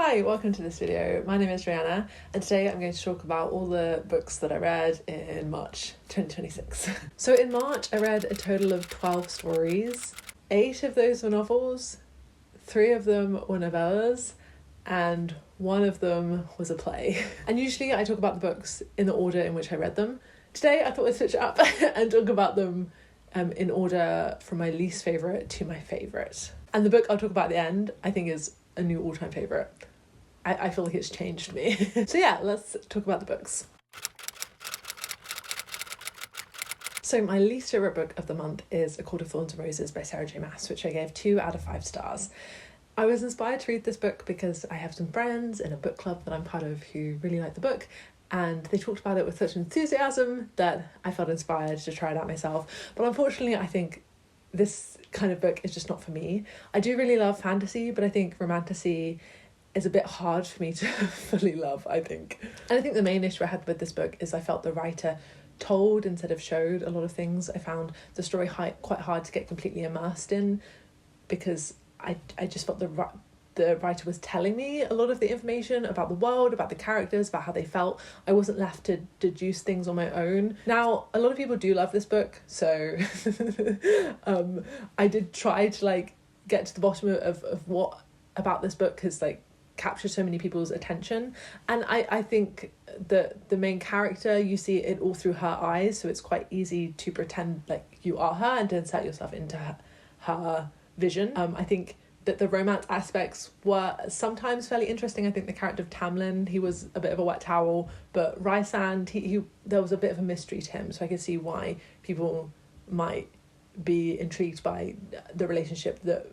Hi, welcome to this video. My name is Rhianna and today I'm going to talk about all the books that I read in March 2026. So in March I read a total of 12 stories. 8 of those were novels, 3 of them were novellas, and 1 of them was a play. And usually I talk about the books in the order in which I read them. Today I thought I'd switch it up and talk about them in order from my least favourite to my favourite. And the book I'll talk about at the end I think is a new all-time favourite. I feel like it's changed me. So yeah, let's talk about the books. So my least favourite book of the month is A Court of Thorns and Roses by Sarah J Maas, which I gave 2 out of 5 stars. I was inspired to read this book because I have some friends in a book club that I'm part of who really like the book, and they talked about it with such enthusiasm that I felt inspired to try it out myself. But unfortunately I think this kind of book is just not for me. I do really love fantasy, but I think romantasy is a bit hard for me to fully love, I think. And I think the main issue I had with this book is I felt the writer told instead of showed a lot of things. I found the story quite hard to get completely immersed in because I just felt the writer was telling me a lot of the information about the world, about the characters, about how they felt. I wasn't left to deduce things on my own. Now, a lot of people do love this book, so I did try to get to the bottom of what about this book has captured so many people's attention. And I think that the main character, you see it all through her eyes, so it's quite easy to pretend like you are her and to insert yourself into her vision. I think that the romance aspects were sometimes fairly interesting. I think the character of Tamlin, he was a bit of a wet towel, but Rhysand, he there was a bit of a mystery to him, so I could see why people might be intrigued by the relationship that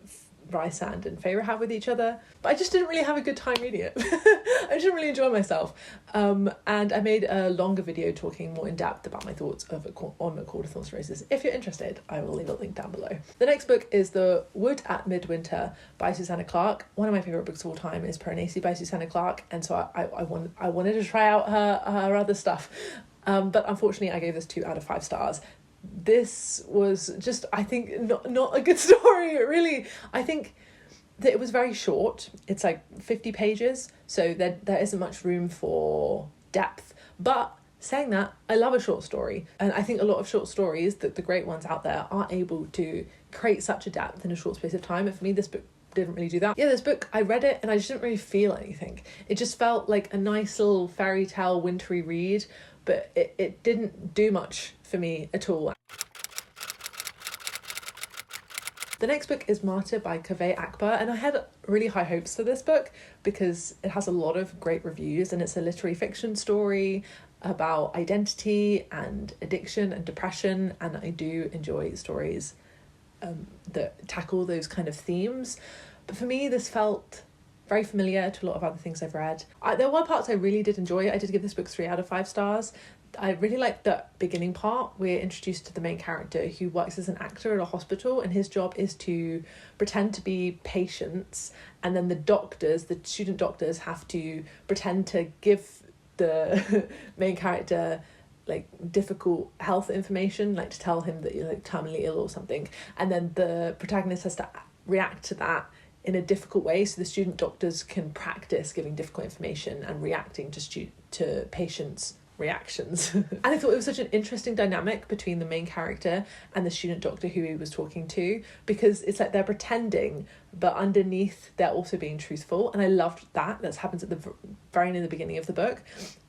Rhysand and Feyre have with each other. But I just didn't really have a good time reading it. I didn't really enjoy myself. And I made a longer video talking more in depth about my thoughts on A Court of Thorns and Roses. If you're interested, I will leave a link down below. The next book is The Wood at Midwinter by Susanna Clarke. One of my favourite books of all time is Piranesi by Susanna Clarke, and so I wanted to try out her other stuff. But unfortunately I gave this 2 out of 5 stars. This was just, I think, not a good story, really. I think that it was very short. It's 50 pages, so there isn't much room for depth. But saying that, I love a short story, and I think a lot of short stories, the great ones out there, are able to create such a depth in a short space of time. And for me, this book didn't really do that. Yeah, this book, I read it and I just didn't really feel anything. It just felt like a nice little fairy tale wintry read, but it didn't do much for me at all. The next book is Martyr by Kaveh Akbar, and I had really high hopes for this book because it has a lot of great reviews and it's a literary fiction story about identity and addiction and depression, and I do enjoy stories that tackle those kind of themes. But for me, this felt very familiar to a lot of other things I've read. There were parts I really did enjoy. I did give this book 3 out of 5 stars. I really liked the beginning part. We're introduced to the main character who works as an actor at a hospital, and his job is to pretend to be patients, and then the student doctors have to pretend to give the main character difficult health information, to tell him that you're terminally ill or something, and then the protagonist has to react to that in a difficult way, so the student doctors can practice giving difficult information and reacting to patients' reactions. And I thought it was such an interesting dynamic between the main character and the student doctor who he was talking to, because it's they're pretending, but underneath they're also being truthful, and I loved that. That happens at the very near the beginning of the book,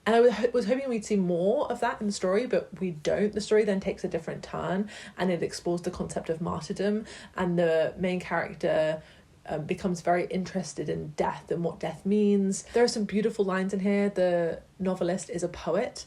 and I was hoping we'd see more of that in the story, but we don't. The story then takes a different turn, and it explores the concept of martyrdom, and the main character becomes very interested in death and what death means. There are some beautiful lines in here. The novelist is a poet,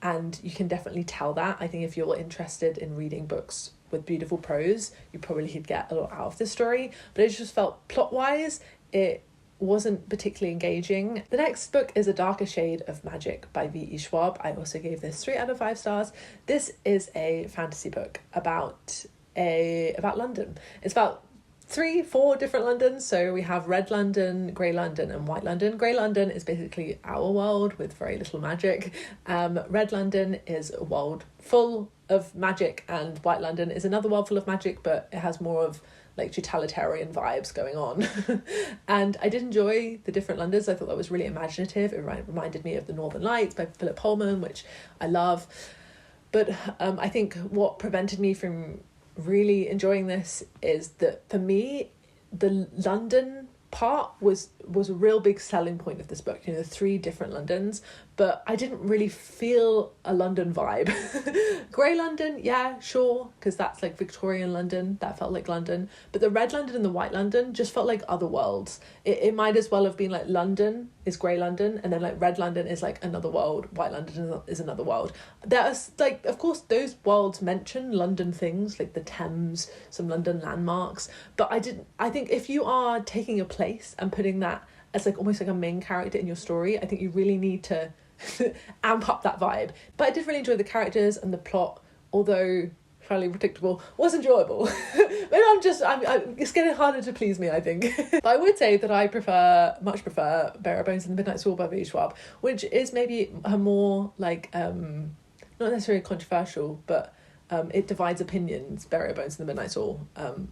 and you can definitely tell that. I think if you're interested in reading books with beautiful prose, you probably could get a lot out of this story, but it just felt plot-wise, it wasn't particularly engaging. The next book is A Darker Shade of Magic by V.E. Schwab. I also gave this 3 out of 5 stars. This is a fantasy book about London. It's about 3-4 different Londons. So we have Red London, Grey London and White London. Grey London is basically our world with very little magic. Red London is a world full of magic, and White London is another world full of magic, but it has more of like totalitarian vibes going on. And I did enjoy the different Londons. I thought that was really imaginative. It reminded me of The Northern Lights by Philip Pullman, which I love. But I think what prevented me from really enjoying this is that for me, the London part was a real big selling point of this book, you know, the 3 different Londons, but I didn't really feel a London vibe. Grey London, yeah, sure, because that's like Victorian London, that felt like London, but the red London and the white London just felt like other worlds. It might as well have been like London is Grey London, and then like red London is like another world, white London is another world. There's like, of course, those worlds mention London things like the Thames, some London landmarks, but I think if you are taking a place and putting that as like almost like a main character in your story, I think you really need to amp up that vibe. But I did really enjoy the characters, and the plot, although fairly predictable, was enjoyable. Maybe it's getting harder to please me, I think. But I would say that I much prefer Bare Bones and the Midnight Soul by V. Schwab, which is maybe a more like not necessarily controversial, but it divides opinions, Bare Bones and the Midnight Soul,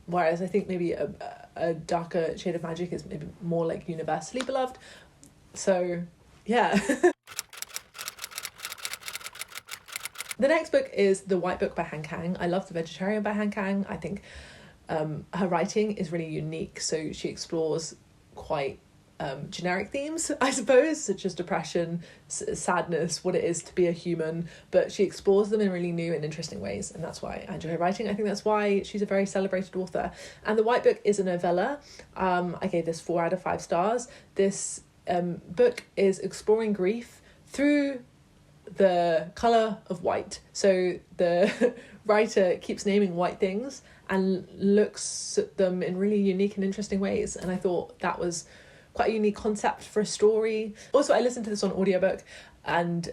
whereas I think maybe a darker shade of magic is maybe more like universally beloved. So yeah. The next book is The White Book by Han Kang. I love The Vegetarian by Han Kang. I think her writing is really unique, so she explores quite generic themes, I suppose, such as depression, sadness, what it is to be a human, but she explores them in really new and interesting ways, and that's why I enjoy her writing. I think that's why she's a very celebrated author. And The White Book is a novella. I gave this 4 out of 5 stars. This book is exploring grief through the colour of white. So the writer keeps naming white things and looks at them in really unique and interesting ways, and I thought that was quite a unique concept for a story. Also, I listened to this on audiobook, and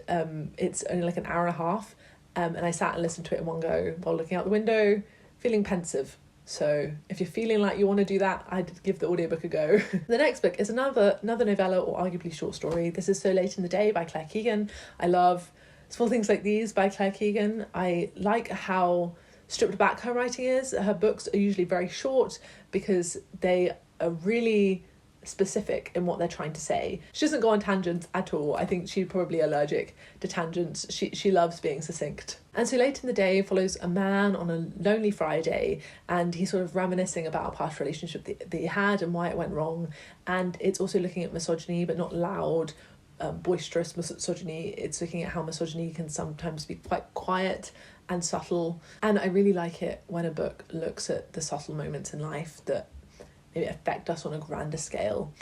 it's only like an hour and a half, and I sat and listened to it in one go while looking out the window, feeling pensive. So if you're feeling like you want to do that, I'd give the audiobook a go. The next book is another novella, or arguably short story. This is So Late in the Day by Claire Keegan. I love Small Things Like These by Claire Keegan. I like how stripped back her writing is. Her books are usually very short because they are really specific in what they're trying to say. She doesn't go on tangents at all. I think she's probably allergic to tangents. She loves being succinct. And So Late in the Day follows a man on a lonely Friday, and he's sort of reminiscing about a past relationship that he had and why it went wrong. And it's also looking at misogyny, but not loud, boisterous misogyny. It's looking at how misogyny can sometimes be quite quiet and subtle. And I really like it when a book looks at the subtle moments in life that maybe affect us on a grander scale,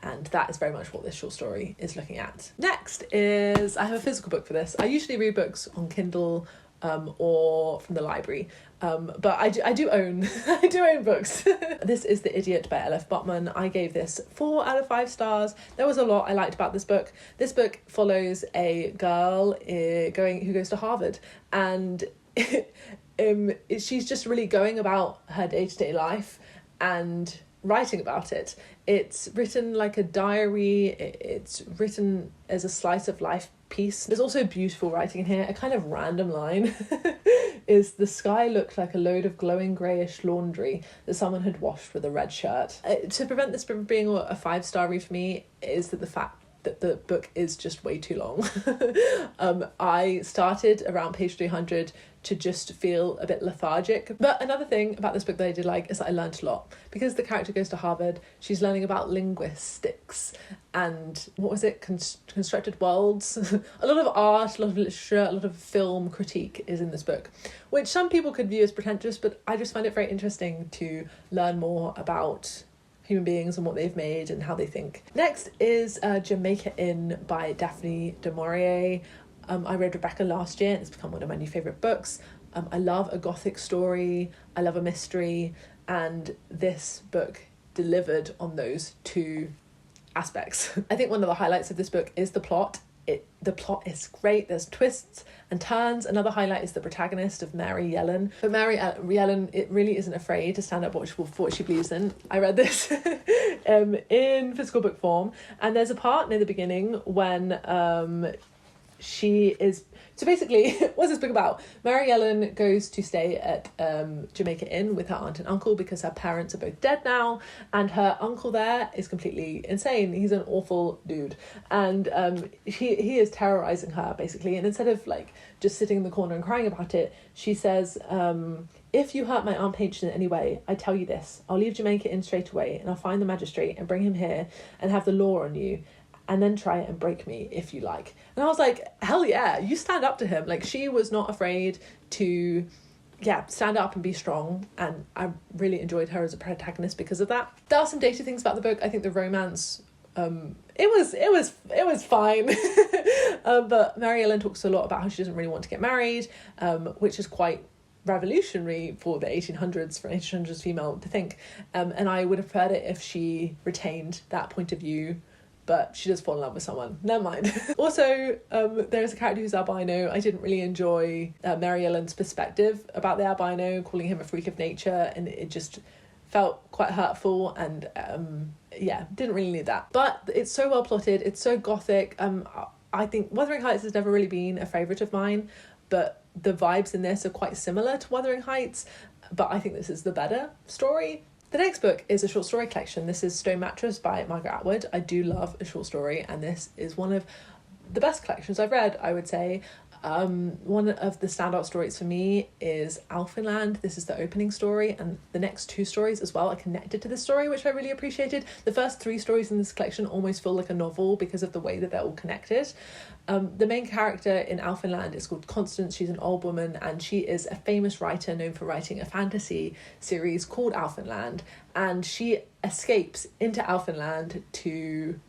and that is very much what this short story is looking at. Next is, I have a physical book for this. I usually read books on Kindle or from the library, but I do own I do own books. This is The Idiot by L.F. Botman. I gave this 4 out of 5 stars. There was a lot I liked about this book. This book follows a girl who goes to Harvard, and she's just really going about her day-to-day life and writing about it. It's written like a diary. It's written as a slice of life piece. There's also beautiful writing in here. A kind of random line is, "The sky looked like a load of glowing greyish laundry that someone had washed with a red shirt." To prevent this from being a 5-star read for me is that the fact that the book is just way too long. I started around page 300 to just feel a bit lethargic. But another thing about this book that I did like is that I learned a lot. Because the character goes to Harvard, she's learning about linguistics and, what was it, constructed worlds. A lot of art, a lot of literature, a lot of film critique is in this book, which some people could view as pretentious, but I just find it very interesting to learn more about human beings and what they've made and how they think. Next is Jamaica Inn by Daphne du Maurier. I read Rebecca last year, and it's become one of my new favourite books. I love a gothic story, I love a mystery, and this book delivered on those 2 aspects. I think one of the highlights of this book is the plot. The plot is great. There's twists and turns. Another highlight is the protagonist of Mary Yellen. But Mary Yellen, it really isn't afraid to stand up for what she believes in. I read this in physical book form, and there's a part near the beginning when she is... So basically, what's this book about? Mary Ellen goes to stay at Jamaica Inn with her aunt and uncle because her parents are both dead now, and her uncle there is completely insane. He's an awful dude, and he is terrorizing her, basically. And instead of like just sitting in the corner and crying about it, she says, if you hurt my Aunt Paige in any way, I tell you this, I'll leave Jamaica Inn straight away, and I'll find the magistrate and bring him here and have the law on you, and then try and break me if you like. And I was like, hell yeah, you stand up to him. Like, she was not afraid to, stand up and be strong. And I really enjoyed her as a protagonist because of that. There are some dated things about the book. I think the romance, it was fine. But Mary Ellen talks a lot about how she doesn't really want to get married, which is quite revolutionary for the 1800s, for an 1800s female to think. And I would have preferred it if she retained that point of view, but she does fall in love with someone. Never mind. Also, there's a character who's albino. I didn't really enjoy Mary Ellen's perspective about the albino, calling him a freak of nature, and it just felt quite hurtful, and didn't really need that. But it's so well plotted, it's so gothic. I think Wuthering Heights has never really been a favourite of mine, but the vibes in this are quite similar to Wuthering Heights, but I think this is the better story. The next book is a short story collection. This is Stone Mattress by Margaret Atwood. I do love a short story, and this is one of the best collections I've read, I would say. One of the standout stories for me is Alphenland. This is the opening story, and the next two stories as well are connected to this story, which I really appreciated. The first three stories in this collection almost feel like a novel because of the way that they're all connected. The main character in Alphenland is called Constance. She's an old woman, and she is a famous writer known for writing a fantasy series called Alphenland, and she escapes into Alphenland to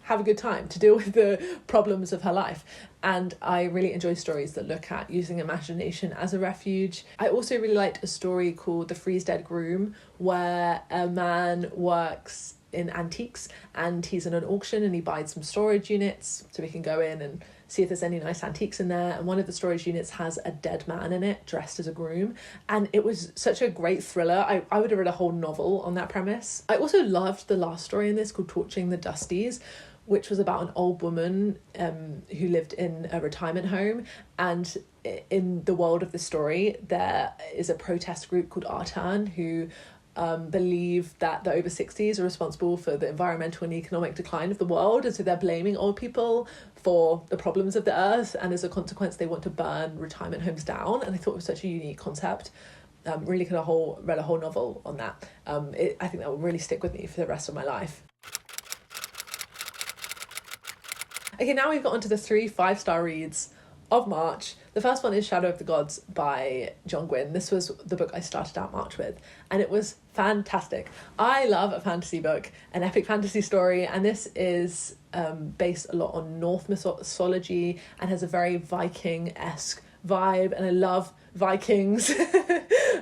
have a good time, to deal with the problems of her life. And I really enjoy stories that look at using imagination as a refuge. I also really liked a story called The Freeze Dead Groom, where a man works in antiques and he's in an auction and he buys some storage units so he can go in and see if there's any nice antiques in there. And one of the storage units has a dead man in it dressed as a groom, and it was such a great thriller. I would have read a whole novel on that premise. I also loved the last story in this called Torching the Dusties, which was about an old woman who lived in a retirement home, and in the world of the story there is a protest group called Our Turn who believe that the over 60s are responsible for the environmental and economic decline of the world, and so they're blaming old people for the problems of the earth, and as a consequence they want to burn retirement homes down. And I thought it was such a unique concept. Really could have read a whole novel on that. I think that will really stick with me for the rest of my life. Okay, now we've got onto the 3 5-star reads of March. The first one is Shadow of the Gods by John Gwynne. This was the book I started out March with, and it was fantastic. I love a fantasy book, an epic fantasy story, and this is based a lot on Norse mythology and has a very Viking-esque vibe, and I love Vikings.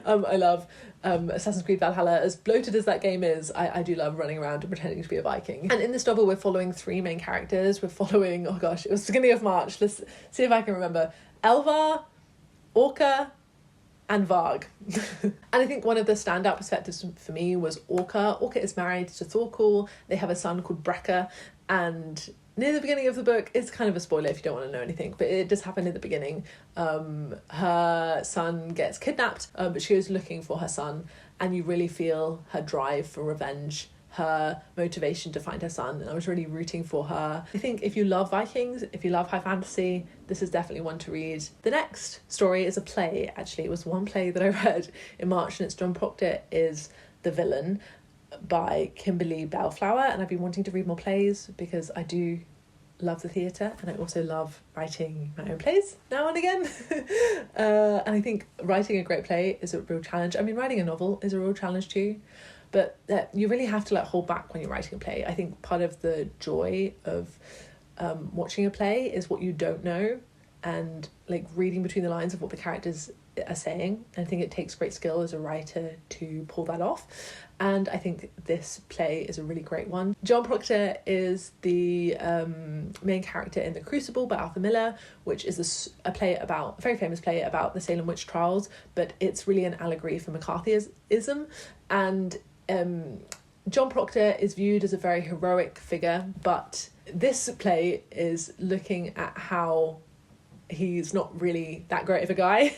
I love Assassin's Creed Valhalla. As bloated as that game is, I do love running around and pretending to be a Viking. And in this novel we're following 3 main characters. We're following, oh gosh, it was the beginning of March, let's see if I can remember. Elvar, Orca, and Varg. And I think one of the standout perspectives for me was Orca. Orca is married to Thorkel. They have a son called Breca, and near the beginning of the book, it's kind of a spoiler if you don't want to know anything, but it does happen in the beginning. Her son gets kidnapped, but she goes looking for her son, and you really feel her drive for revenge, her motivation to find her son, and I was really rooting for her. I think if you love Vikings, if you love high fantasy, this is definitely one to read. The next story is a play, actually. It was one play that I read in March, and it's John Proctor is The Villain by Kimberly Bellflower, and I've been wanting to read more plays because I do love the theatre, and I also love writing my own plays now and again. And I think writing a great play is a real challenge. I mean, writing a novel is a real challenge too, but you really have to hold back when you're writing a play. I think part of the joy of watching a play is what you don't know, and reading between the lines of what the characters are saying. And I think it takes great skill as a writer to pull that off, and I think this play is a really great one. John Proctor is the main character in The Crucible by Arthur Miller, which is a very famous play about the Salem witch trials, but it's really an allegory for McCarthyism, and John Proctor is viewed as a very heroic figure, but this play is looking at how he's not really that great of a guy.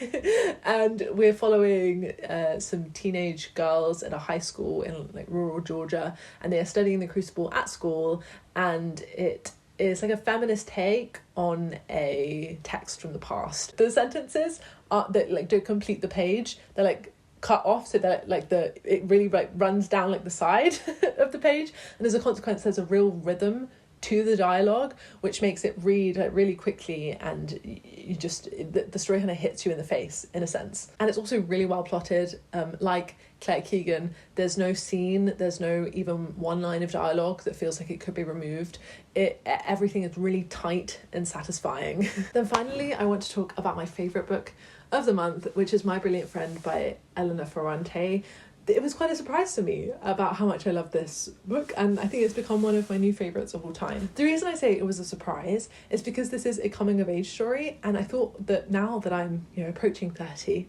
And we're following some teenage girls at a high school in like rural Georgia, and they are studying the Crucible at school, and it is like a feminist take on a text from the past. The sentences are that like don't complete the page, they're like cut off, so that like it really like runs down like the side of the page, and as a consequence there's a real rhythm to the dialogue, which makes it read like really quickly, and you just the story kind of hits you in the face in a sense. And it's also really well plotted. Like Claire Keegan, there's no scene, there's no even one line of dialogue that feels like it could be removed. Everything is really tight and satisfying. Then finally, I want to talk about my favourite book of the month, which is My Brilliant Friend by Elena Ferrante. It was quite a surprise to me about how much I love this book, and I think it's become one of my new favourites of all time. The reason I say it was a surprise is because this is a coming of age story, and I thought that now that I'm, approaching 30,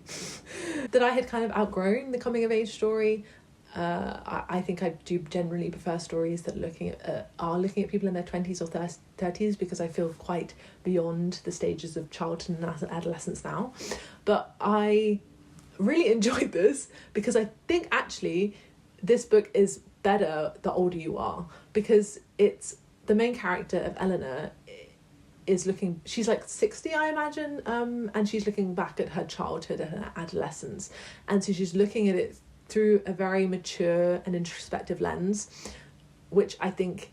that I had kind of outgrown the coming of age story. I think I do generally prefer stories that are looking at people in their 20s or 30s, because I feel quite beyond the stages of childhood and adolescence now. But I really enjoyed this because I think actually this book is better the older you are, because it's the main character of Eleanor she's like 60, I imagine, and she's looking back at her childhood and her adolescence, and so she's looking at it through a very mature and introspective lens, which I think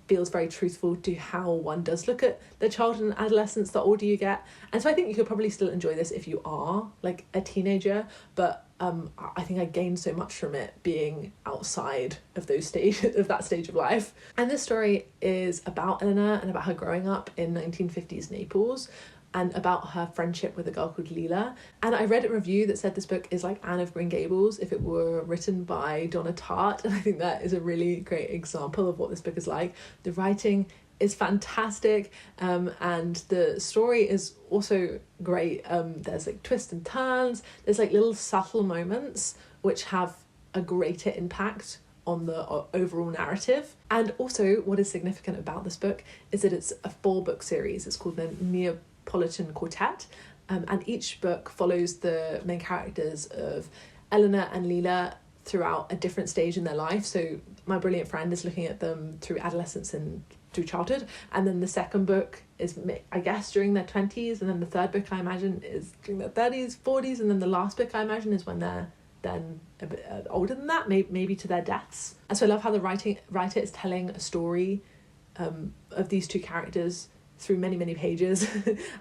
feels very truthful to how one does look at their childhood and adolescence the older you get. And so I think you could probably still enjoy this if you are like a teenager, but I think I gained so much from it being outside of that stage of life. And this story is about Eleanor and about her growing up in 1950s Naples, and about her friendship with a girl called Leela. And I read a review that said this book is like Anne of Green Gables if it were written by Donna Tartt, and I think that is a really great example of what this book is like. The writing is fantastic, and the story is also great. There's like twists and turns, there's like little subtle moments which have a greater impact on the overall narrative. And also what is significant about this book is that it's a 4-book series. It's called the Neapolitan Quartet, and each book follows the main characters of Eleanor and Leela throughout a different stage in their life. So My Brilliant Friend is looking at them through adolescence and through childhood, and then the second book is, I guess, during their 20s, and then the third book I imagine is during their 30s, 40s, and then the last book I imagine is when they're then a bit older than that, maybe to their deaths. And so I love how the writer is telling a story of these two characters through many, many pages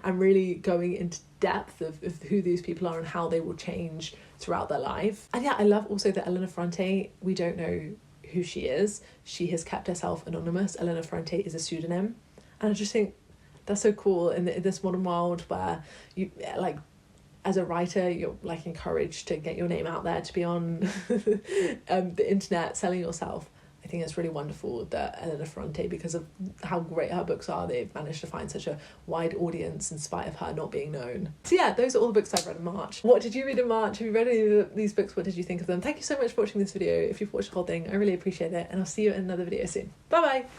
and really going into depth of who these people are and how they will change throughout their life. And yeah, I love also that Elena Ferrante, we don't know who she is. She has kept herself anonymous. Elena Ferrante is a pseudonym. And I just think that's so cool in this modern world where you, like, as a writer, you're like encouraged to get your name out there, to be on the internet selling yourself. I think it's really wonderful that Elena Ferrante, because of how great her books are, they've managed to find such a wide audience in spite of her not being known. So yeah, those are all the books I've read in March. What did you read in March? Have you read any of these books? What did you think of them? Thank you so much for watching this video. If you've watched the whole thing, I really appreciate it, and I'll see you in another video soon. Bye bye!